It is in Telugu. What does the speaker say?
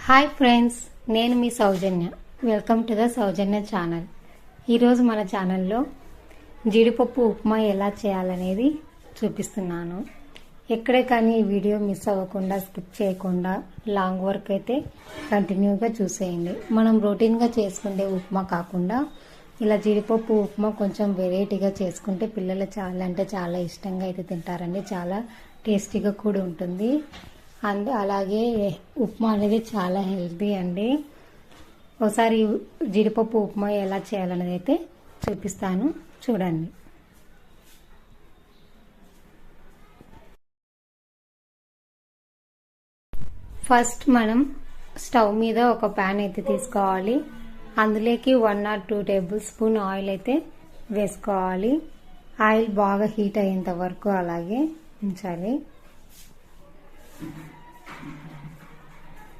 హాయ్ ఫ్రెండ్స్, నేను మీ Soujanya. Welcome to the Soujanya channel. ఈరోజు మన ఛానల్లో జీడిపప్పు ఉప్మా ఎలా చేయాలనేది చూపిస్తున్నాను. ఎక్కడే కానీ ఈ వీడియో మిస్ అవ్వకుండా, స్కిప్ చేయకుండా లాంగ్ వర్క్ అయితే కంటిన్యూగా చూసేయండి. మనం రొటీన్గా చేసుకునే ఉప్మా కాకుండా ఇలా జీడిపప్పు ఉప్మా కొంచెం వెరైటీగా చేసుకుంటే పిల్లలు చాలా అంటే చాలా ఇష్టంగా అయితే తింటారండి. చాలా టేస్టీగా కూడా ఉంటుంది. అలాగే ఉప్మా అనేది చాలా హెల్తీ అండి. ఒకసారి జీడిపప్పు ఉప్మా ఎలా చేయాలనేది అయితే చూపిస్తాను, చూడండి. ఫస్ట్ మనం స్టవ్ మీద ఒక ప్యాన్ అయితే తీసుకోవాలి. అందులోకి 1 or 2 టేబుల్ స్పూన్ ఆయిల్ అయితే వేసుకోవాలి. ఆయిల్ బాగా హీట్ అయ్యేంత వరకు అలాగే ఉంచాలి.